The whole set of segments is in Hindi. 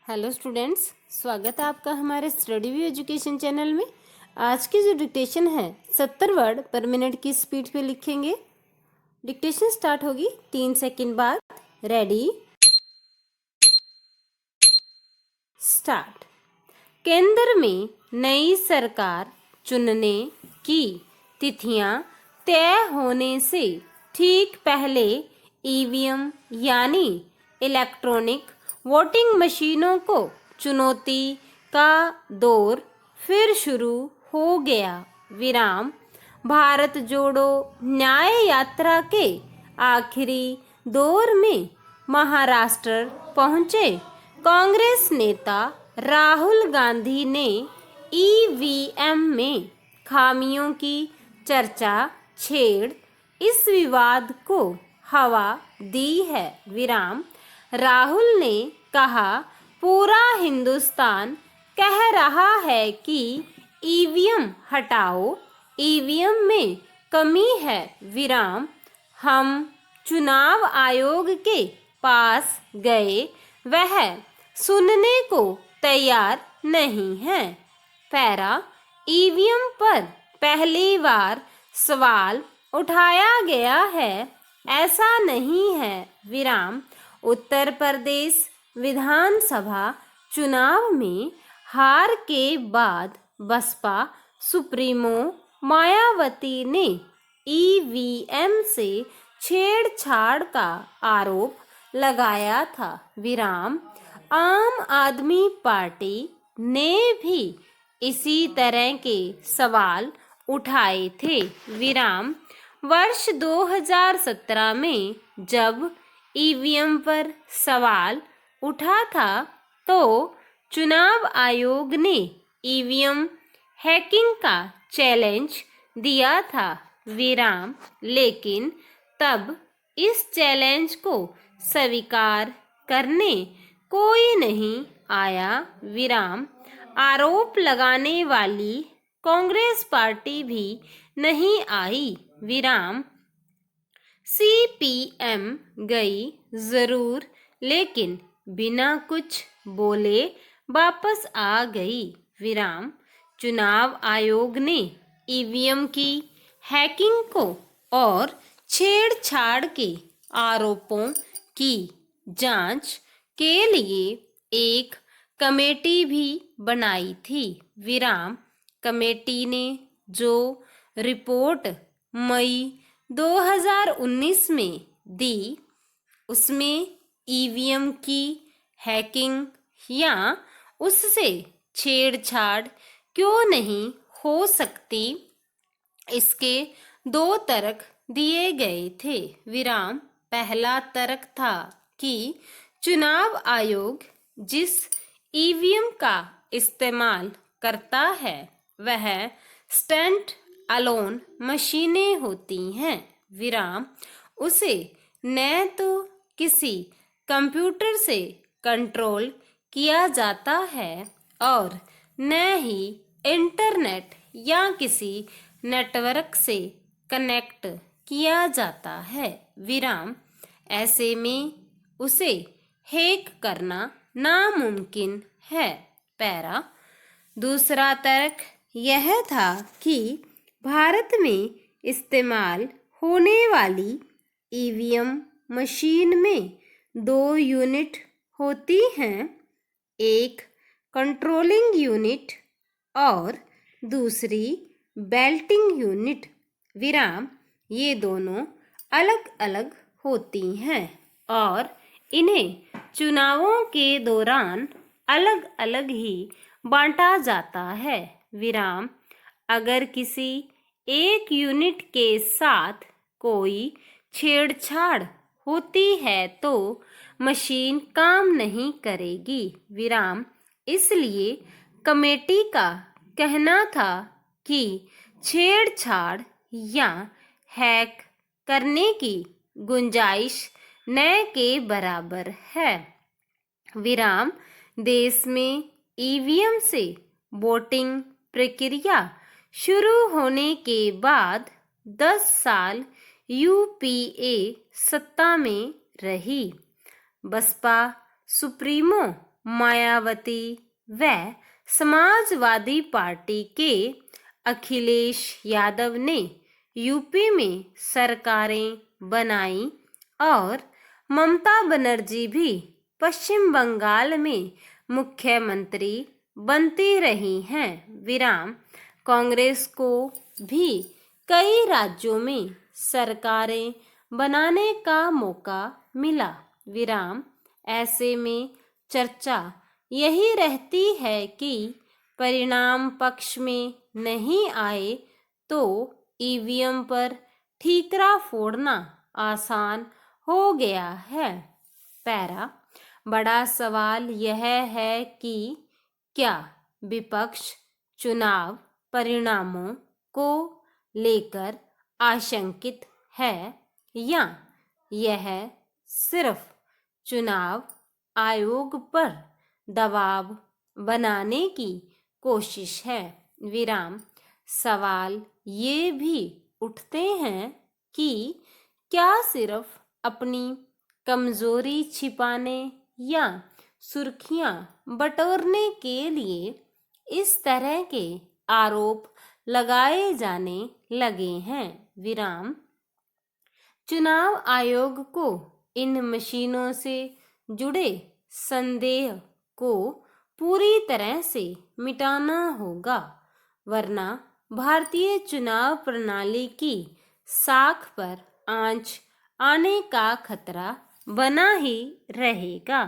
हेलो स्टूडेंट्स, स्वागत है आपका हमारे स्टडी व्यू एजुकेशन चैनल में। आज की जो डिक्टेशन है 70 वर्ड पर मिनट की स्पीड पे लिखेंगे। डिक्टेशन स्टार्ट होगी 3 सेकंड बाद। Ready, start. केंद्र में नई सरकार चुनने की तिथियां तय होने से ठीक पहले ईवीएम यानी इलेक्ट्रॉनिक वोटिंग मशीनों को चुनौती का दौर फिर शुरू हो गया। विराम। भारत जोड़ो न्याय यात्रा के आखिरी दौर में महाराष्ट्र पहुंचे कांग्रेस नेता राहुल गांधी ने ईवीएम में खामियों की चर्चा छेड़ इस विवाद को हवा दी है। विराम। राहुल ने कहा, पूरा हिंदुस्तान कह रहा है कि ईवीएम हटाओ, ईवीएम में कमी है। विराम। हम चुनाव आयोग के पास गए, वह सुनने को तैयार नहीं है। पैरा। ईवीएम पर पहली बार सवाल उठाया गया है, ऐसा नहीं है। विराम। उत्तर प्रदेश विधानसभा चुनाव में हार के बाद बसपा सुप्रीमो मायावती ने ईवीएम से छेड़छाड़ का आरोप लगाया था। विराम। आम आदमी पार्टी ने भी इसी तरह के सवाल उठाए थे। विराम। वर्ष 2017 में जब ईवीएम पर सवाल उठा था तो चुनाव आयोग ने ईवीएम हैकिंग का चैलेंज दिया था। विराम। लेकिन तब इस चैलेंज को स्वीकार करने कोई नहीं आया। विराम। आरोप लगाने वाली कांग्रेस पार्टी भी नहीं आई। विराम। सीपीएम गई जरूर, लेकिन बिना कुछ बोले वापस आ गई। विराम। चुनाव आयोग ने ईवीएम की हैकिंग को और छेड़छाड़ के आरोपों की जांच के लिए एक कमेटी भी बनाई थी। विराम। कमेटी ने जो रिपोर्ट मई 2019 में दी, उसमें ईवीएम की हैकिंग या उससे छेड़छाड़ क्यों नहीं हो सकती, इसके 2 तर्क दिए गए थे। विराम। पहला तर्क था कि चुनाव आयोग जिस ईवीएम का इस्तेमाल करता है वह स्टैंड अलोन मशीनें होती हैं। विराम। उसे न तो किसी कंप्यूटर से कंट्रोल किया जाता है और न ही इंटरनेट या किसी नेटवर्क से कनेक्ट किया जाता है। विराम। ऐसे में उसे हैक करना नामुमकिन है। पैरा। दूसरा तर्क यह था कि भारत में इस्तेमाल होने वाली ईवीएम मशीन में 2 यूनिट होती हैं, एक कंट्रोलिंग यूनिट और दूसरी बेल्टिंग यूनिट। विराम। ये दोनों अलग अलग होती हैं और इन्हें चुनावों के दौरान अलग अलग ही बांटा जाता है। विराम। अगर किसी एक यूनिट के साथ कोई छेड़छाड़ होती है तो मशीन काम नहीं करेगी। विराम। इसलिए कमेटी का कहना था कि छेड़छाड़ या हैक करने की गुंजाइश न के बराबर है। विराम। देश में ईवीएम से वोटिंग प्रक्रिया शुरू होने के बाद 10 साल यूपीए सत्ता में रही। बसपा सुप्रीमो मायावती व समाजवादी पार्टी के अखिलेश यादव ने यूपी में सरकारें बनाई और ममता बनर्जी भी पश्चिम बंगाल में मुख्यमंत्री बनती रही हैं। विराम कांग्रेस को भी कई राज्यों में सरकारें बनाने का मौका मिला। विराम ऐसे में चर्चा यही रहती है कि परिणाम पक्ष में नहीं आए तो ईवीएम पर ठीकरा फोड़ना आसान हो गया है। पैरा बड़ा सवाल यह है कि क्या विपक्ष चुनाव परिणामों को लेकर आशंकित है या यह सिर्फ चुनाव आयोग पर दबाव बनाने की कोशिश है। विराम सवाल ये भी उठते हैं कि क्या सिर्फ अपनी कमजोरी छिपाने या सुर्खियां बटोरने के लिए इस तरह के आरोप लगाए जाने लगे हैं। विराम चुनाव आयोग को इन मशीनों से जुड़े संदेह को पूरी तरह से मिटाना होगा, वरना भारतीय चुनाव प्रणाली की साख पर आंच आने का खतरा बना ही रहेगा।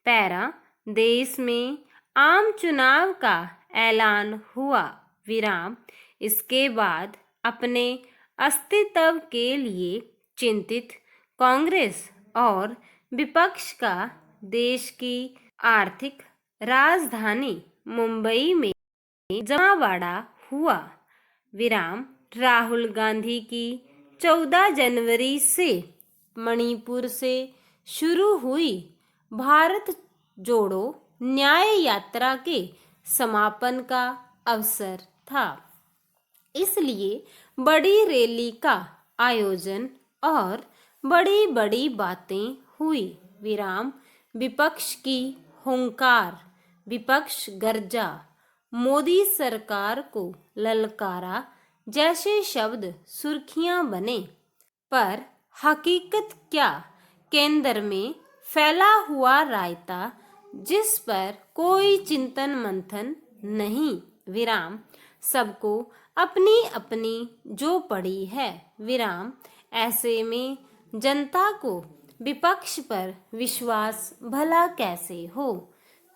पैरा देश में आम चुनाव का ऐलान हुआ। विराम इसके बाद अपने अस्तित्व के लिए चिंतित कांग्रेस और विपक्ष का देश की आर्थिक राजधानी मुंबई में जमावड़ा हुआ। विराम राहुल गांधी की 14 जनवरी से मणिपुर से शुरू हुई भारत जोड़ो न्याय यात्रा के समापन का अवसर था, इसलिए बड़ी रैली का आयोजन और बड़ी बड़ी बातें हुई। विराम विपक्ष की हुंकार, विपक्ष गर्जा, मोदी सरकार को ललकारा जैसे शब्द सुर्खियां बने, पर हकीकत क्या? केंद्र में फैला हुआ रायता जिस पर कोई चिंतन मंथन नहीं। विराम सबको अपनी अपनी जो पड़ी है। विराम ऐसे में जनता को विपक्ष पर विश्वास भला कैसे हो?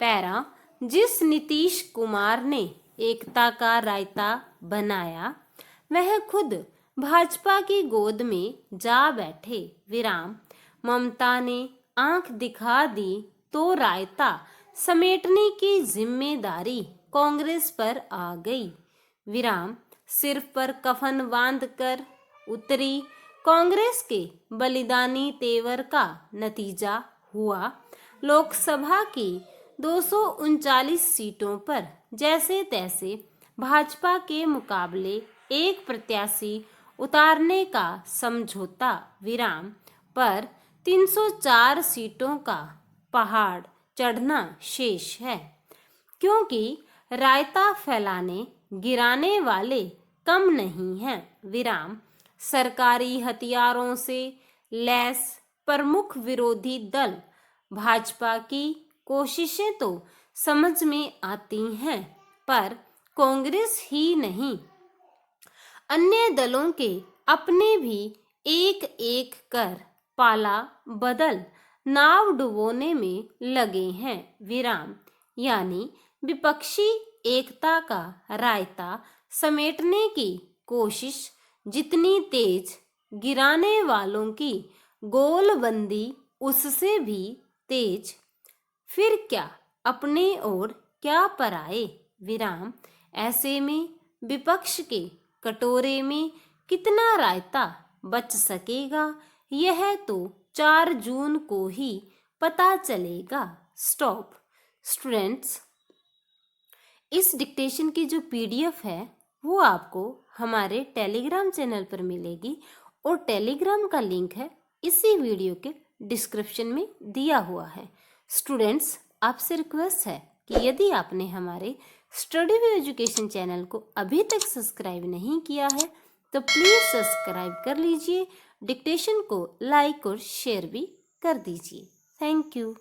पैरा जिस नीतीश कुमार ने एकता का रायता बनाया वह खुद भाजपा की गोद में जा बैठे। विराम ममता ने आंख दिखा दी तो रायता समेटने की जिम्मेदारी कांग्रेस पर आ गई। विराम सिर पर कफन बांधकर उतरी कांग्रेस के बलिदानी तेवर का नतीजा हुआ लोकसभा की 239 सीटों पर जैसे तैसे भाजपा के मुकाबले एक प्रत्याशी उतारने का समझौता। विराम पर 304 सीटों का पहाड़ चढ़ना शेष है, क्योंकि रायता फैलाने गिराने वाले कम नहीं हैं। विराम सरकारी हथियारों से लैस प्रमुख विरोधी दल भाजपा की कोशिशें तो समझ में आती हैं, पर कांग्रेस ही नहीं अन्य दलों के अपने भी एक एक कर पाला बदल नाव डुबोने में लगे हैं। विराम यानी विपक्षी एकता का रायता समेटने की कोशिश जितनी तेज, गिराने वालों की गोलबंदी उससे भी तेज। फिर क्या अपने और क्या पराए? विराम ऐसे में विपक्ष के कटोरे में कितना रायता बच सकेगा यह तो 4 जून को ही पता चलेगा। स्टॉप। स्टूडेंट्स, इस डिक्टेशन की जो पीडीएफ है वो आपको हमारे टेलीग्राम चैनल पर मिलेगी और टेलीग्राम का लिंक है इसी वीडियो के डिस्क्रिप्शन में दिया हुआ है। स्टूडेंट्स, आपसे रिक्वेस्ट है कि यदि आपने हमारे स्टडी व्यू एजुकेशन चैनल को अभी तक सब्सक्राइब नहीं किया है तो प्लीज़ सब्सक्राइब कर लीजिए, डिक्टेशन को लाइक और शेयर भी कर दीजिए। Thank you.